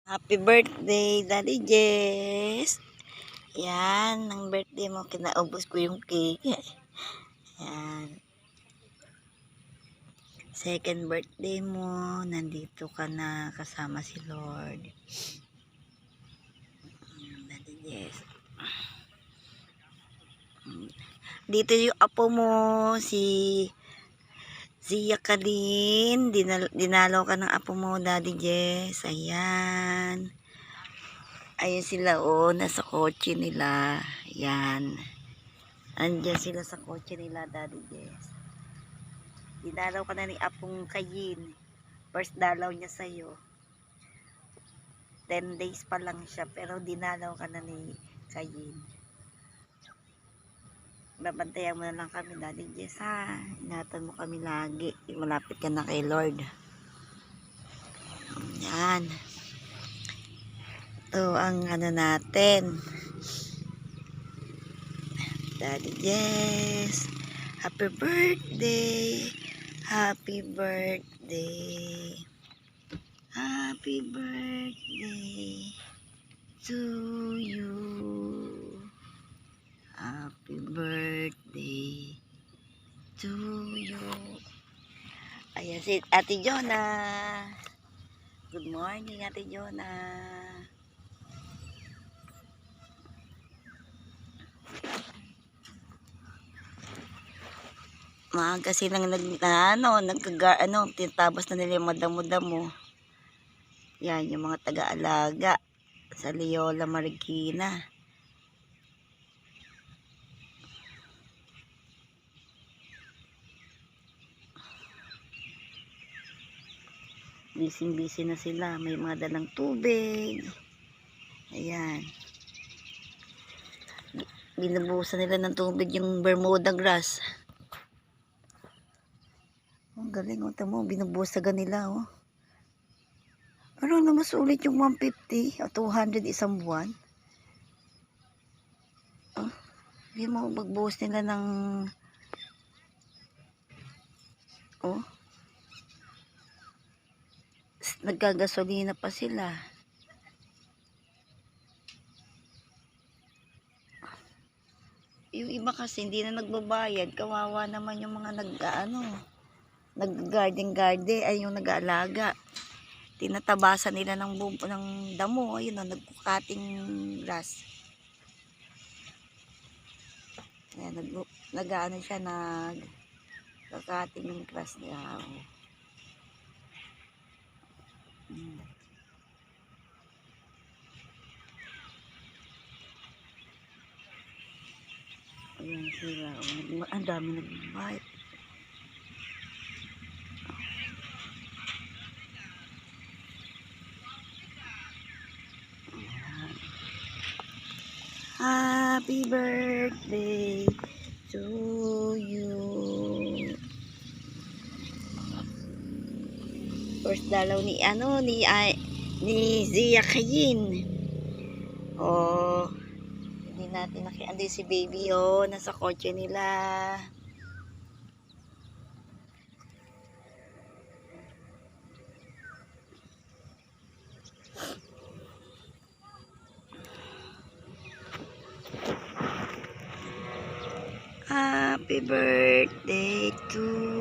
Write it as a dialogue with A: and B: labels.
A: Happy birthday, Daddy Jess. Yan, ang birthday mo. Kinaubos ko yung cake. Yan. Second birthday mo. Nandito ka na kasama si Lord. Daddy Jess. Dito yung apo mo, si Yakalin. Dinalaw ka ng apo mo, Daddy Jess. Ayan. Ayun sila, oh. Nasa kotse nila. Ayan. Andiyan sila sa kotse nila, Daddy Jess. Dinalaw ka na ni Apong Kayin. First dalaw niya sa'yo. 10 days pa lang siya, pero dinalaw ka na ni Kayin. Babantayan mo na lang kami, Daddy Jess, ha? Ingatan mo kami lagi. Malapit ka na kay Lord. Yan. Ito ang ano natin. Daddy Jess. Happy birthday. Happy birthday. Happy birthday to you. Happy birthday to you. Ayan si Ate Jonah. Good morning, Ate Jonah. Maaga silang tintabas na nila yung madamo-damo. Yan, yung mga taga-alaga sa Loyola Marikina. Busy na sila. May mga dalang tubig. Ayan. Binubuhusan nila ng tubig yung Bermuda grass. Ang galing, oh, tamo, binubusagan nila, oh. Pero ano, mas ulit yung 150 o 200 isang buwan. Oh, hindi mo magbuhos nila ng, oh, nagkagasolina pa sila. Yung iba kasi hindi na nagbabayad, kawawa naman yung mga nag-garden ay yung nag-aalaga. Tinatabasan nila ng damo, ayun, nagkukating grass. Ayan, nag-ano siya, nagkakating ng grass niya. Ayan sila, ang dami nag-bite. Happy birthday to you. First dalaw ni Zia Kayin. Oh, hindi natin nakiandi si baby, oh, nasa kotse nila. Happy birthday to